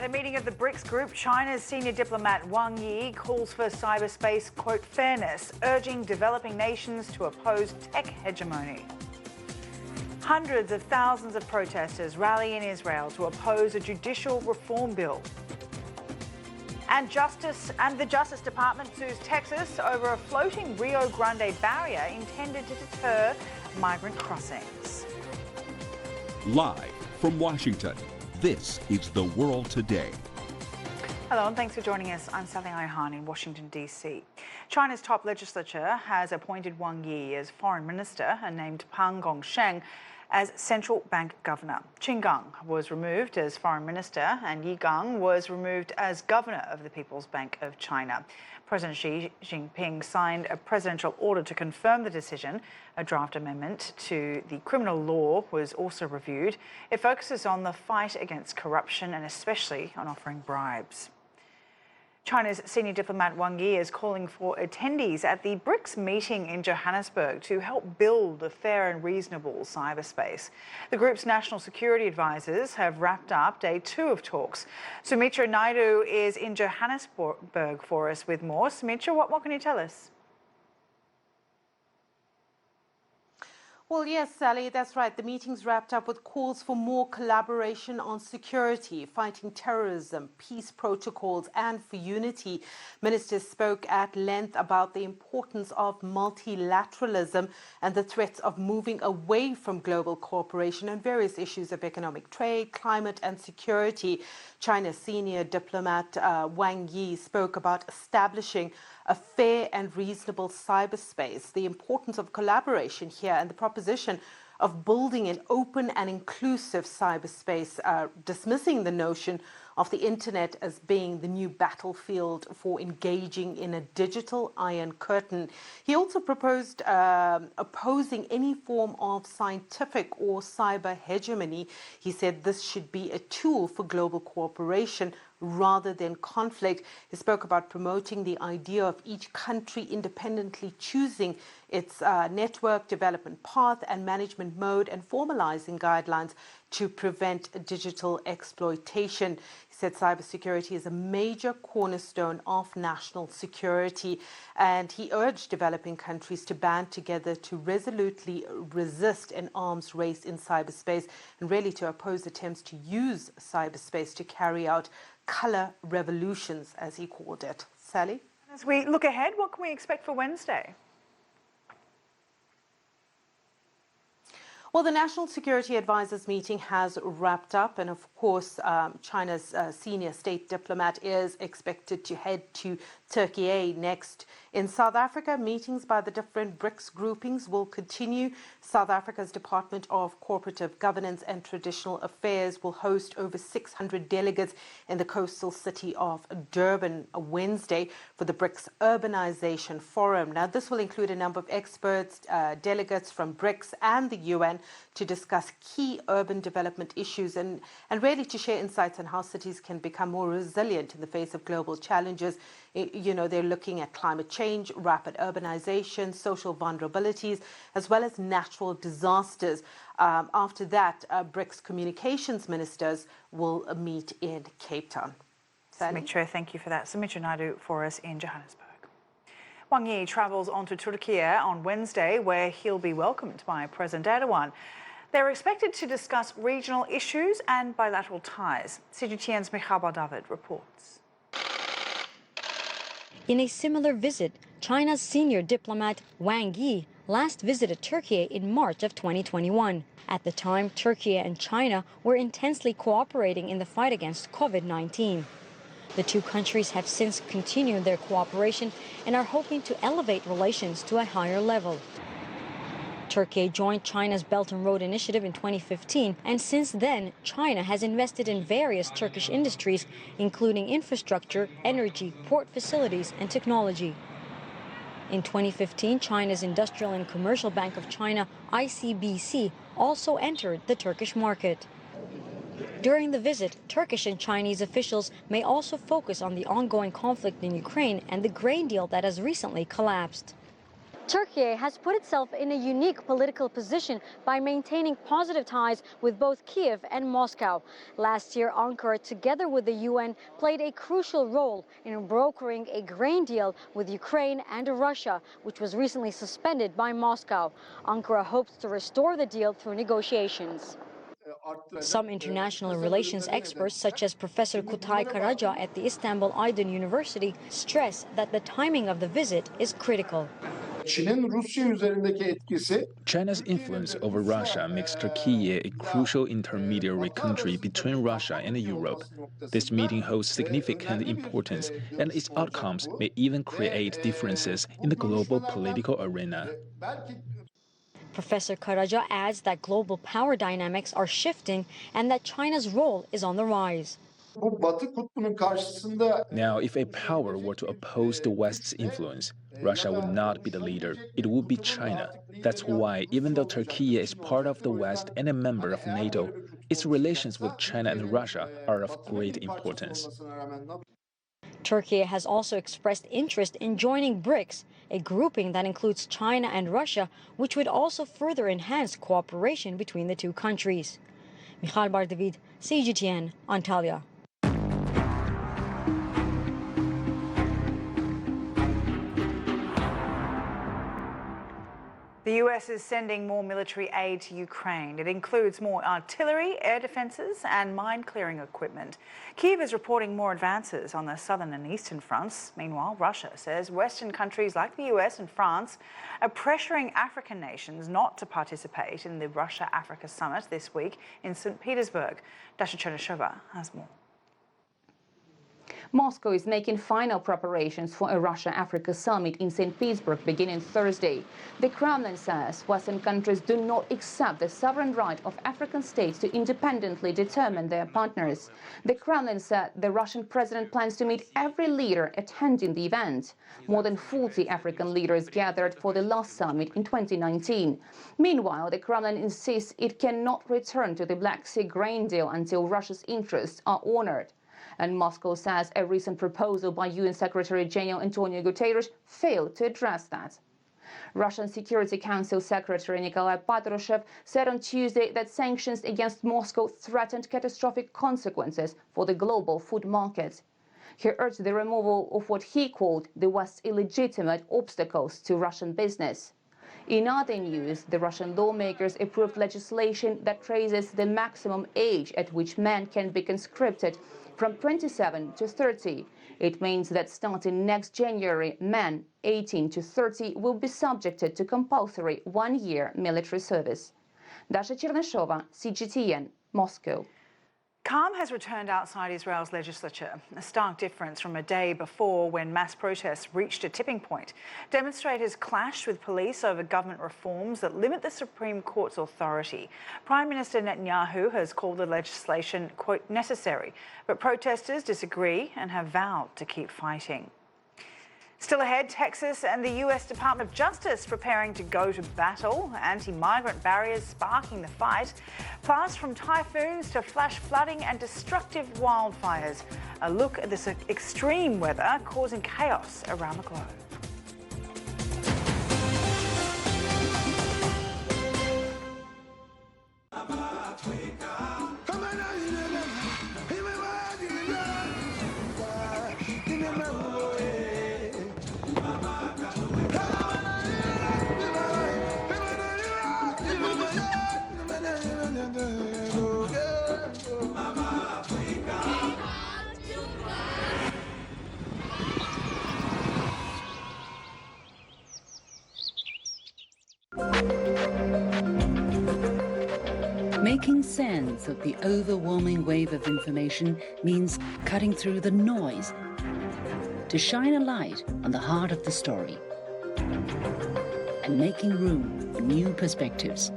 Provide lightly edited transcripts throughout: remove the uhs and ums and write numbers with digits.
At a meeting of the BRICS group, China's senior diplomat Wang Yi calls for cyberspace, quote, fairness, urging developing nations to oppose tech hegemony. Hundreds of thousands of protesters rally in Israel to oppose a judicial reform bill. And the Justice Department sues Texas over a floating Rio Grande barrier intended to deter migrant crossings. Live from Washington, this is The World Today. Hello and thanks for joining us. I'm Sally Ihan in Washington, D.C. China's top legislature has appointed Wang Yi as foreign minister and named Pang Gongsheng as central bank governor. Qin Gang was removed as foreign minister and Yi Gang was removed as governor of the People's Bank of China. President Xi Jinping signed a presidential order to confirm the decision. A draft amendment to the criminal law was also reviewed. It focuses on the fight against corruption and especially on offering bribes. China's senior diplomat Wang Yi is calling for attendees at the BRICS meeting in Johannesburg to help build a fair and reasonable cyberspace. The group's national security advisors have wrapped up day 2 of talks. Sumitra Naidu is in Johannesburg for us with more. Sumitra, what can you tell us? Well, yes, Sally, that's right. The meeting's wrapped up with calls for more collaboration on security, fighting terrorism, peace protocols, and for unity. Ministers spoke at length about the importance of multilateralism and the threats of moving away from global cooperation and various issues of economic trade, climate, and security. China's senior diplomat Wang Yi spoke about establishing a fair and reasonable cyberspace, the importance of collaboration here, and the proposition of building an open and inclusive cyberspace, dismissing the notion of the internet as being the new battlefield for engaging in a digital iron curtain. He also proposed opposing any form of scientific or cyber hegemony. He said this should be a tool for global cooperation rather than conflict. He spoke about promoting the idea of each country independently choosing its network development path and management mode and formalizing guidelines to prevent digital exploitation. He said cybersecurity is a major cornerstone of national security, and he urged developing countries to band together to resolutely resist an arms race in cyberspace and really to oppose attempts to use cyberspace to carry out color revolutions, as he called it. Sally? As we look ahead, what can we expect for Wednesday? Well, the National Security Advisors meeting has wrapped up, and of course, China's senior state diplomat is expected to head to Turkey next. In South Africa, meetings by the different BRICS groupings will continue. South Africa's Department of Corporative Governance and Traditional Affairs will host over 600 delegates in the coastal city of Durban Wednesday for the BRICS Urbanization Forum. Now, this will include a number of experts, delegates from BRICS and the UN to discuss key urban development issues and really to share insights on how cities can become more resilient in the face of global challenges. You know, they're looking at climate change, rapid urbanization, social vulnerabilities, as well as natural disasters. After that, BRICS communications ministers will meet in Cape Town. Sumitra, thank you for that. Sumitra Naidu for us in Johannesburg. Wang Yi travels on to Turkey on Wednesday, where he'll be welcomed by President Erdogan. They're expected to discuss regional issues and bilateral ties. CGTN's Michal David reports. In a similar visit, China's senior diplomat Wang Yi last visited Turkey in March of 2021. At the time, Turkey and China were intensely cooperating in the fight against COVID-19. The two countries have since continued their cooperation and are hoping to elevate relations to a higher level. Turkey joined China's Belt and Road Initiative in 2015, and since then, China has invested in various Turkish industries, including infrastructure, energy, port facilities, and technology. In 2015, China's Industrial and Commercial Bank of China, ICBC, also entered the Turkish market. During the visit, Turkish and Chinese officials may also focus on the ongoing conflict in Ukraine and the grain deal that has recently collapsed. Turkey has put itself in a unique political position by maintaining positive ties with both Kiev and Moscow. Last year, Ankara, together with the UN, played a crucial role in brokering a grain deal with Ukraine and Russia, which was recently suspended by Moscow. Ankara hopes to restore the deal through negotiations. Some international relations experts, such as Professor Kutay Karaca at the Istanbul Aydın University, stress that the timing of the visit is critical. China's influence over Russia makes Turkey a crucial intermediary country between Russia and Europe. This meeting holds significant importance, and its outcomes may even create differences in the global political arena. Professor Karaca adds that global power dynamics are shifting and that China's role is on the rise. Now, if a power were to oppose the West's influence, Russia would not be the leader, it would be China. That's why, even though Turkey is part of the West and a member of NATO, its relations with China and Russia are of great importance. Turkey has also expressed interest in joining BRICS, a grouping that includes China and Russia, which would also further enhance cooperation between the two countries. Michal Bardavid, CGTN, Antalya. The US is sending more military aid to Ukraine. It includes more artillery, air defences and mine-clearing equipment. Kyiv is reporting more advances on the southern and eastern fronts. Meanwhile, Russia says Western countries like the US and France are pressuring African nations not to participate in the Russia-Africa summit this week in St. Petersburg. Dasha Chernyshova has more. Moscow is making final preparations for a Russia-Africa summit in St. Petersburg beginning Thursday. The Kremlin says Western countries do not accept the sovereign right of African states to independently determine their partners. The Kremlin said the Russian president plans to meet every leader attending the event. More than 40 African leaders gathered for the last summit in 2019. Meanwhile, the Kremlin insists it cannot return to the Black Sea grain deal until Russia's interests are honored. And Moscow says a recent proposal by UN Secretary General Antonio Guterres failed to address that. Russian Security Council Secretary Nikolai Patrushev said on Tuesday that sanctions against Moscow threatened catastrophic consequences for the global food market. He urged the removal of what he called the West's illegitimate obstacles to Russian business. In other news, the Russian lawmakers approved legislation that raises the maximum age at which men can be conscripted from 27 to 30. It means that starting next January, men 18 to 30 will be subjected to compulsory one-year military service. Dasha Chernyshova, CGTN, Moscow. Calm has returned outside Israel's legislature, a stark difference from a day before when mass protests reached a tipping point. Demonstrators clashed with police over government reforms that limit the Supreme Court's authority. Prime Minister Netanyahu has called the legislation, quote, necessary, but protesters disagree and have vowed to keep fighting. Still ahead, Texas and the US Department of Justice preparing to go to battle. Anti-migrant barriers sparking the fight. Plus, from typhoons to flash flooding and destructive wildfires. A look at this extreme weather causing chaos around the globe. Making sense of the overwhelming wave of information means cutting through the noise to shine a light on the heart of the story and making room for new perspectives.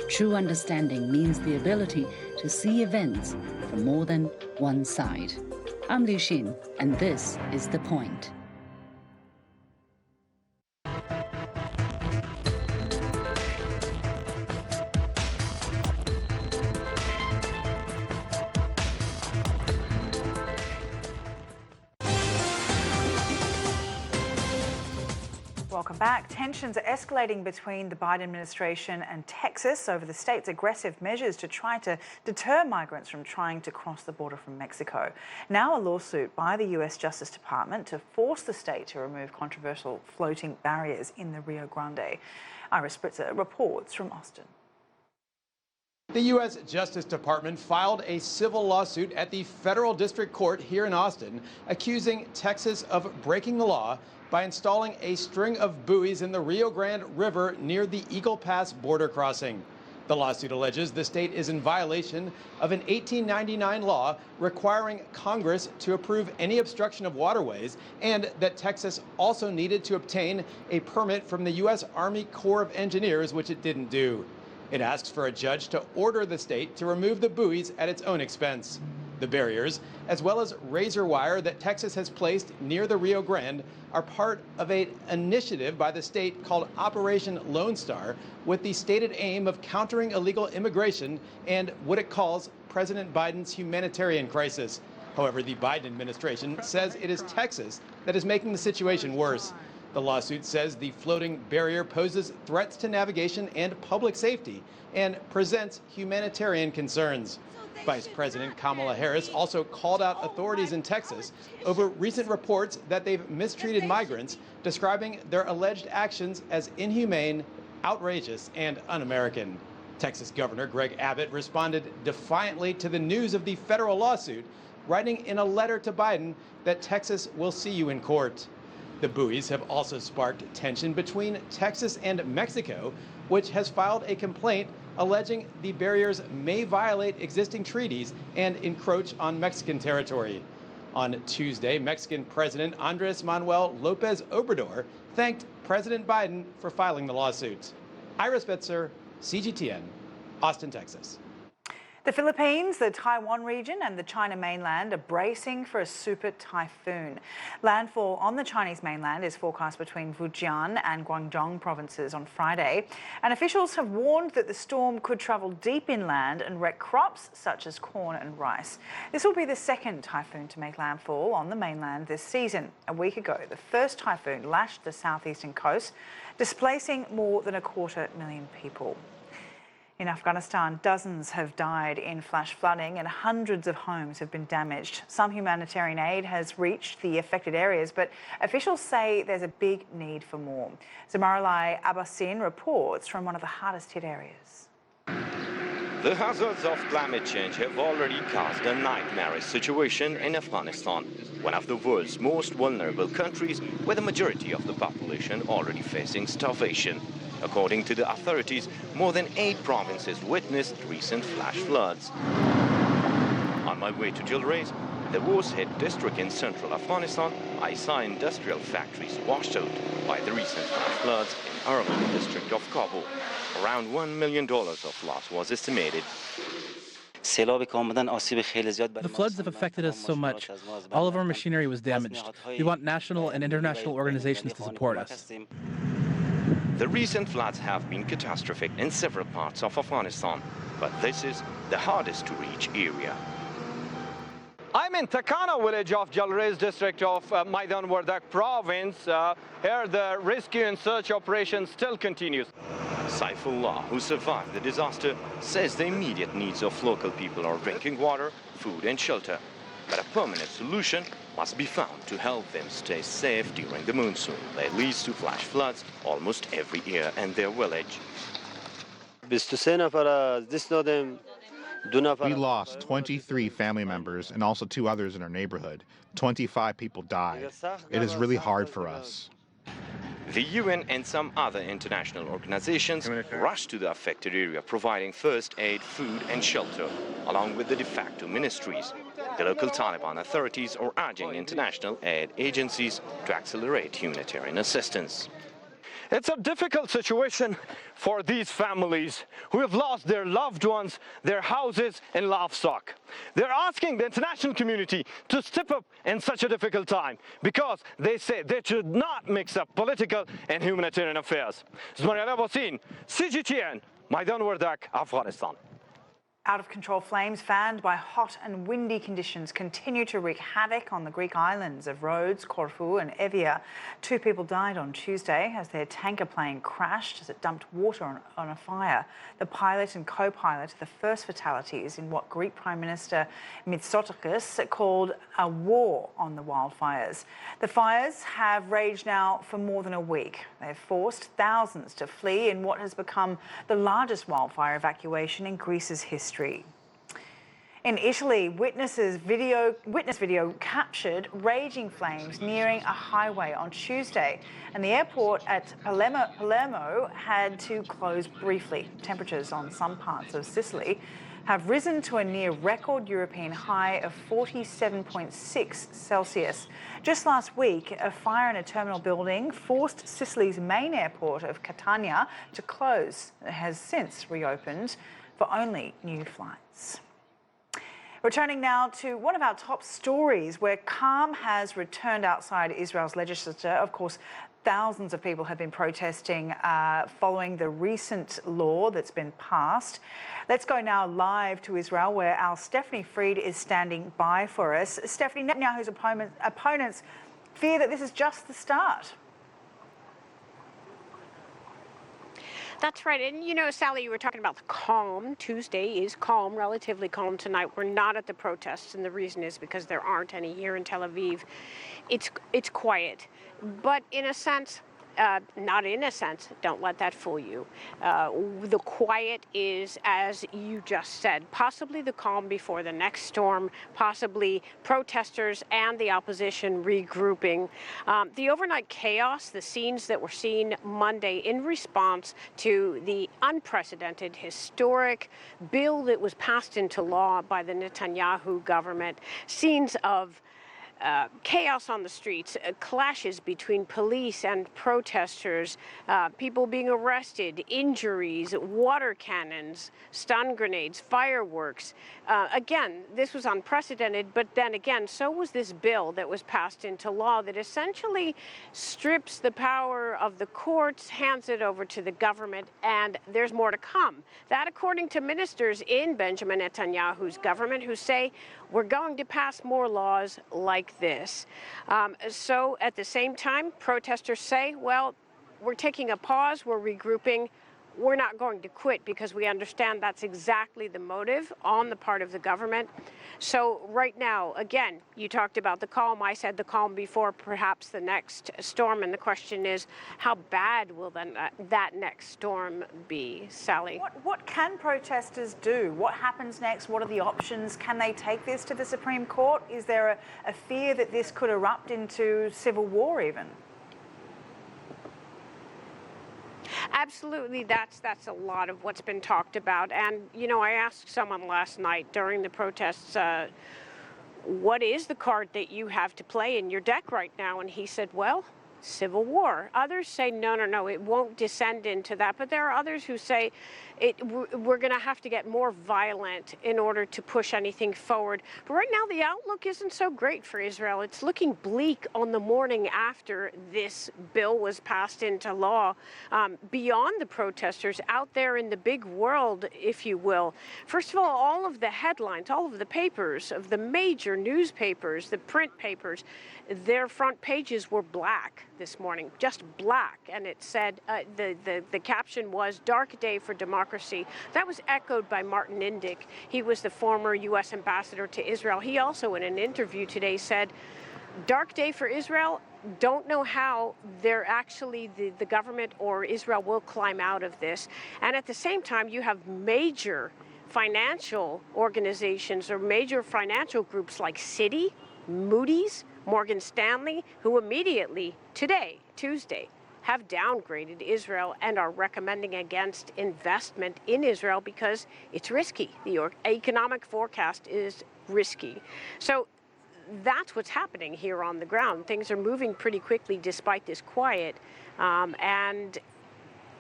True understanding means the ability to see events from more than one side. I'm Liu Xin, and this is The Point. Welcome back. Tensions are escalating between the Biden administration and Texas over the state's aggressive measures to try to deter migrants from trying to cross the border from Mexico. Now a lawsuit by the US Justice Department to force the state to remove controversial floating barriers in the Rio Grande. Ira Spritzer reports from Austin. The U.S. Justice Department filed a civil lawsuit at the federal district court here in Austin, accusing Texas of breaking the law by installing a string of buoys in the Rio Grande River near the Eagle Pass border crossing. The lawsuit alleges the state is in violation of an 1899 law requiring Congress to approve any obstruction of waterways, and that Texas also needed to obtain a permit from the U.S. Army Corps of Engineers, which it didn't do. It asks for a judge to order the state to remove the buoys at its own expense. The barriers, as well as razor wire that Texas has placed near the Rio Grande, are part of an initiative by the state called Operation Lone Star, with the stated aim of countering illegal immigration and what it calls President Biden's humanitarian crisis. However, the Biden administration says it is Texas that is making the situation worse. The lawsuit says the floating barrier poses threats to navigation and public safety and presents humanitarian concerns. Vice President Kamala Harris also called out authorities in Texas over recent reports that they've mistreated migrants, describing their alleged actions as inhumane, outrageous, and un-American. Texas Governor Greg Abbott responded defiantly to the news of the federal lawsuit, writing in a letter to Biden that Texas will see you in court. The buoys have also sparked tension between Texas and Mexico, which has filed a complaint alleging the barriers may violate existing treaties and encroach on Mexican territory. On Tuesday, Mexican President Andres Manuel Lopez Obrador thanked President Biden for filing the lawsuit. Ira Spitzer, CGTN, Austin, Texas. The Philippines, the Taiwan region and the China mainland are bracing for a super typhoon. Landfall on the Chinese mainland is forecast between Fujian and Guangdong provinces on Friday, and officials have warned that the storm could travel deep inland and wreck crops such as corn and rice. This will be the second typhoon to make landfall on the mainland this season. A week ago, the first typhoon lashed the southeastern coast, displacing more than 250,000 people. In Afghanistan, dozens have died in flash flooding and hundreds of homes have been damaged. Some humanitarian aid has reached the affected areas, but officials say there's a big need for more. Zamaralai Abbasin reports from one of the hardest hit areas. The hazards of climate change have already caused a nightmarish situation in Afghanistan, one of the world's most vulnerable countries, with the majority of the population already facing starvation. According to the authorities, more than 8 provinces witnessed recent flash floods. On my way to Jalrez, the worst-hit district in central Afghanistan, I saw industrial factories washed out by the recent flash floods in Arman district of Kabul. Around $1 million of loss was estimated. The floods have affected us so much. All of our machinery was damaged. We want national and international organizations to support us. The recent floods have been catastrophic in several parts of Afghanistan, but this is the hardest to reach area. I'm in Takana village of Jalrez district of Maidan Wardak province. Here the rescue and search operation still continues. Saifullah, who survived the disaster, says the immediate needs of local people are drinking water, food and shelter. But a permanent solution must be found to help them stay safe during the monsoon that leads to flash floods almost every year in their village. We lost 23 family members and also 2 others in our neighborhood. 25 people died. It is really hard for us. The UN and some other international organizations rushed to the affected area, providing first aid, food and shelter, along with the de facto ministries. The local Taliban authorities are urging international aid agencies to accelerate humanitarian assistance. It's a difficult situation for these families who have lost their loved ones, their houses and livestock. They're asking the international community to step up in such a difficult time because they say they should not mix up political and humanitarian affairs. Zamaralai Abbasin, CGTN, Maidan Wardak, Afghanistan. Out-of-control flames fanned by hot and windy conditions continue to wreak havoc on the Greek islands of Rhodes, Corfu and Evia. 2 people died on Tuesday as their tanker plane crashed as it dumped water on a fire. The pilot and co-pilot are the first fatalities in what Greek Prime Minister Mitsotakis called a war on the wildfires. The fires have raged now for more than a week. They've forced thousands to flee in what has become the largest wildfire evacuation in Greece's history. In Italy, witness video captured raging flames nearing a highway on Tuesday, and the airport at Palermo had to close briefly. Temperatures on some parts of Sicily have risen to a near record European high of 47.6 Celsius. Just last week, a fire in a terminal building forced Sicily's main airport of Catania to close. It has since reopened for only new flights. Returning now to one of our top stories, where calm has returned outside Israel's legislature. Of course, thousands of people have been protesting following the recent law that's been passed. Let's go now live to Israel, where our Stephanie Fried is standing by for us. Stephanie, Netanyahu's opponents fear that this is just the start. That's right. And, you know, Sally, you were talking about the calm. Tuesday is calm, relatively calm tonight. We're not at the protests, and the reason is because there aren't any here in Tel Aviv. It's quiet. But in a sense, not in a sense, don't let that fool you. The quiet is, as you just said, possibly the calm before the next storm, possibly protesters and the opposition regrouping. The overnight chaos, the scenes that were seen Monday in response to the unprecedented, historic bill that was passed into law by the Netanyahu government, scenes of chaos on the streets, clashes between police and protesters, people being arrested, injuries, water cannons, stun grenades, fireworks. Again, this was unprecedented, but then again, so was this bill that was passed into law that essentially strips the power of the courts, hands it over to the government, and there's more to come. That, according to ministers in Benjamin Netanyahu's government, who say, we're going to pass more laws like this. So at the same time, protesters say, well, we're taking a pause, we're regrouping, we're not going to quit because we understand that's exactly the motive on the part of the government. So right now, again, you talked about the calm. I said the calm before perhaps the next storm. And the question is, how bad will then that next storm be, Sally? What can protesters do? What happens next? What are the options? Can they take this to the Supreme Court? Is there a fear that this could erupt into civil war even? Absolutely, that's a lot of what's been talked about. And, you know, I asked someone last night during the protests, what is the card that you have to play in your deck right now? And he said, well, civil war. Others say, no, it won't descend into that. But there are others who say we're going to have to get more violent in order to push anything forward. But right now, the outlook isn't so great for Israel. It's looking bleak on the morning after this bill was passed into law. Beyond the protesters, out there in the big world, if you will. First of all of the headlines, all of the papers of the major newspapers, the print papers, their front pages were black this morning, just black. And it said, the caption was, "Dark Day for Democracy." That was echoed by Martin Indyk. He was the former U.S. ambassador to Israel. He also, in an interview today, said, "Dark day for Israel. Don't know how they're actually, the government or Israel will climb out of this." And at the same time, you have major financial organizations or major financial groups like Citi, Moody's, Morgan Stanley, who immediately today, Tuesday, have downgraded Israel and are recommending against investment in Israel because it's risky. The economic forecast is risky. So that's what's happening here on the ground. Things are moving pretty quickly despite this quiet. And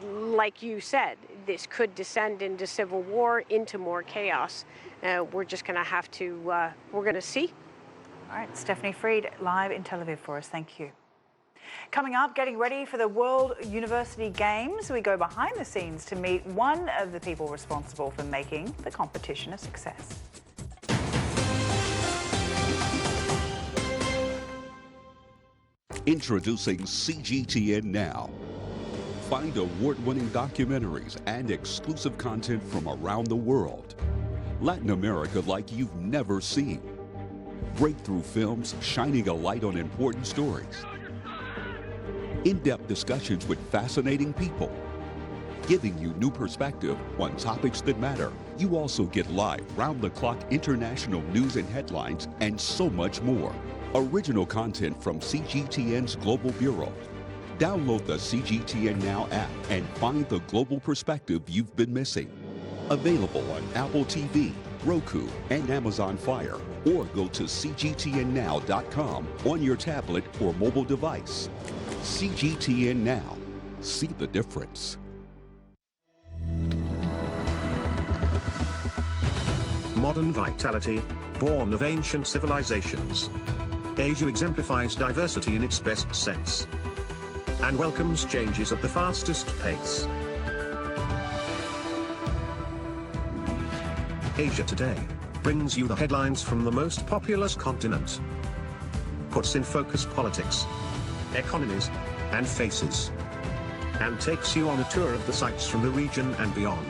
like you said, this could descend into civil war, into more chaos. We're just going to have to, we're going to see. All right, Stephanie Fried, live in Tel Aviv for us. Thank you. Coming up, getting ready for the World University Games, we go behind the scenes to meet one of the people responsible for making the competition a success. Introducing CGTN Now. Find award-winning documentaries and exclusive content from around the world. Latin America like you've never seen. Breakthrough films shining a light on important stories. In-depth discussions with fascinating people. Giving you new perspective on topics that matter. You also get live, round-the-clock international news and headlines, and so much more. Original content from CGTN's Global Bureau. Download the CGTN Now app and find the global perspective you've been missing. Available on Apple TV, Roku, and Amazon Fire. Or go to cgtnnow.com on your tablet or mobile device. CGTN Now. See the difference. Modern vitality, born of ancient civilizations. Asia exemplifies diversity in its best sense and welcomes changes at the fastest pace. Asia Today brings you the headlines from the most populous continent, puts in focus politics, economies, and faces, and takes you on a tour of the sights from the region and beyond.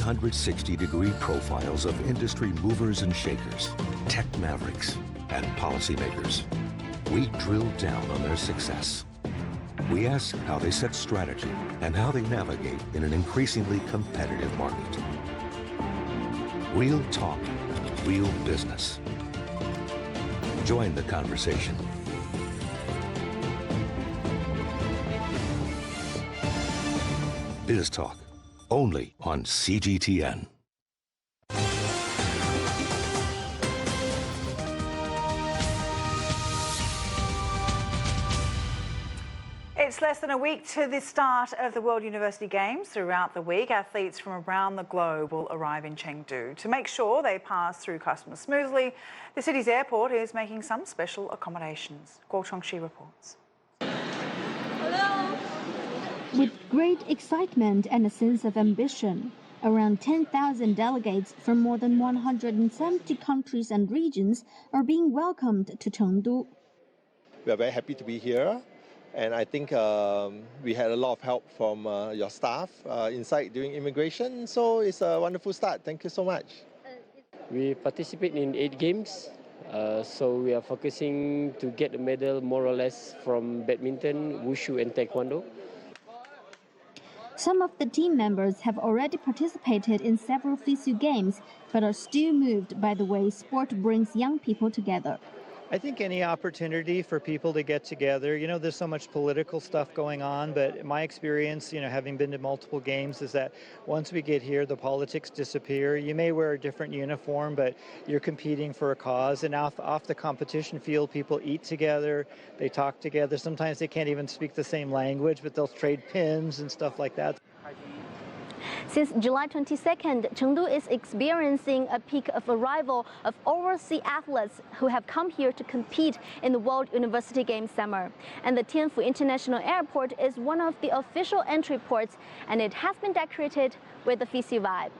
.360-degree profiles of industry movers and shakers, tech mavericks, and policymakers. We drill down on their success. We ask how they set strategy and how they navigate in an increasingly competitive market. Real talk, real business. Join the conversation. Biz Talk. Only on CGTN. It's less than a week to the start of the World University Games. Throughout the week, athletes from around the globe will arrive in Chengdu. To make sure they pass through customs smoothly, the city's airport is making some special accommodations. Guo Chongxi reports. With great excitement and a sense of ambition, around 10,000 delegates from more than 170 countries and regions are being welcomed to Chengdu. We are very happy to be here, and I think we had a lot of help from your staff inside during immigration, so it's a wonderful start. Thank you so much. We participate in 8 games, so we are focusing to get a medal more or less from badminton, wushu and taekwondo. Some of the team members have already participated in several FISU games, but are still moved by the way sport brings young people together. I think any opportunity for people to get together, there's so much political stuff going on, but my experience, having been to multiple games, is that once we get here, the politics disappear. You may wear a different uniform, but you're competing for a cause. And off the competition field, people eat together, they talk together. Sometimes they can't even speak the same language, but they'll trade pins and stuff like that. Since July 22nd, Chengdu is experiencing a peak of arrival of overseas athletes who have come here to compete in the World University Games summer. And the Tianfu International Airport is one of the official entry ports, and it has been decorated with the FISU vibe.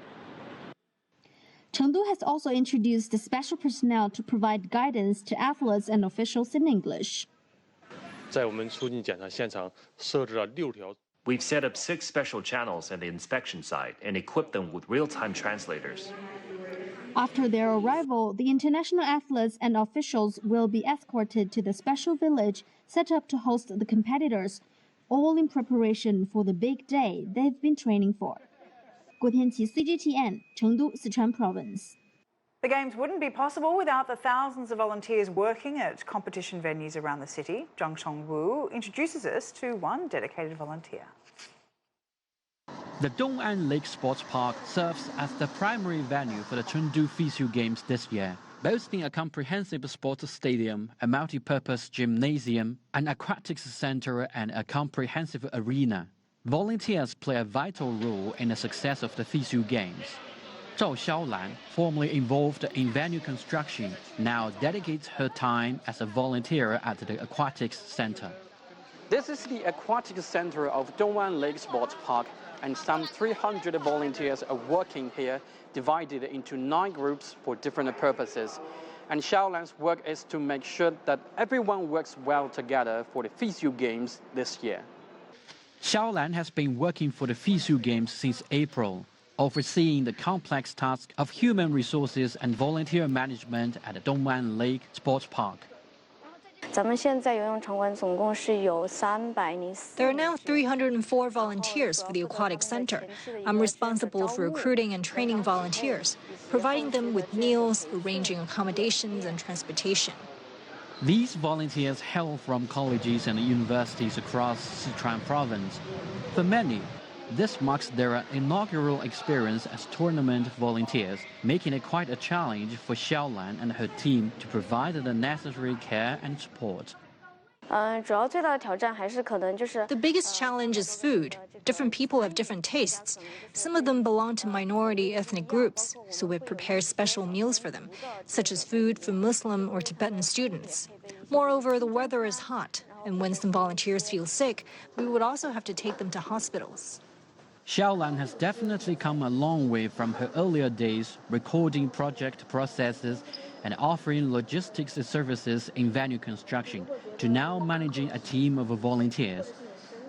Chengdu has also introduced the special personnel to provide guidance to athletes and officials in English. We've set up 6 special channels at the inspection site and equipped them with real-time translators. After their arrival, the international athletes and officials will be escorted to the special village set up to host the competitors, all in preparation for the big day they've been training for. Guo Tianqi, CGTN, Chengdu, Sichuan Province. The Games wouldn't be possible without the thousands of volunteers working at competition venues around the city. Zhang Chongwu introduces us to one dedicated volunteer. The Dong'an Lake Sports Park serves as the primary venue for the Chengdu FISU Games this year, boasting a comprehensive sports stadium, a multi-purpose gymnasium, an aquatics center, and a comprehensive arena. Volunteers play a vital role in the success of the FISU Games. Zhao Xiaolan, formerly involved in venue construction, now dedicates her time as a volunteer at the aquatics center. This is the aquatic center of Dong'an Lake Sports Park, and some 300 volunteers are working here, divided into 9 groups for different purposes. And Xiaolan's work is to make sure that everyone works well together for the FISU Games this year. Xiaolan has been working for the FISU Games since April, overseeing the complex task of human resources and volunteer management at the Dong'an Lake Sports Park. There are now 304 volunteers for the aquatic center. I'm responsible for recruiting and training volunteers, providing them with meals, arranging accommodations and transportation. These volunteers hail from colleges and universities across Sichuan province. For many, this marks their inaugural experience as tournament volunteers, making it quite a challenge for Xiaolan and her team to provide the necessary care and support. The biggest challenge is food. Different people have different tastes. Some of them belong to minority ethnic groups, so we prepare special meals for them, such as food for Muslim or Tibetan students. Moreover, the weather is hot, and when some volunteers feel sick, we would also have to take them to hospitals. Xiaolan has definitely come a long way from her earlier days recording project processes and offering logistics services in venue construction to now managing a team of volunteers.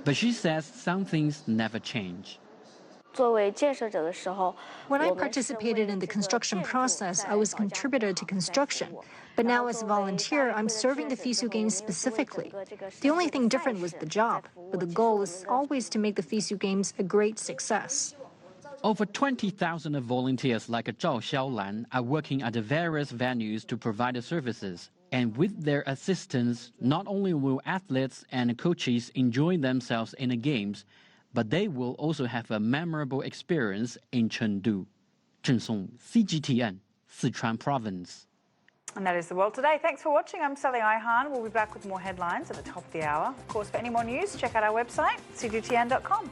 But she says some things never change. When I participated in the construction process, I was a contributor to construction. But now as a volunteer, I'm serving the FISU Games specifically. The only thing different was the job, but the goal is always to make the FISU Games a great success. Over 20,000 volunteers like Zhao Xiaolan are working at the various venues to provide the services. And with their assistance, not only will athletes and coaches enjoy themselves in the games, but they will also have a memorable experience in Chengdu. Zheng Song, CGTN, Sichuan Province. And that is The World Today. Thanks for watching. I'm Sally Ihan. We'll be back with more headlines at the top of the hour. Of course, for any more news, check out our website, cgtn.com.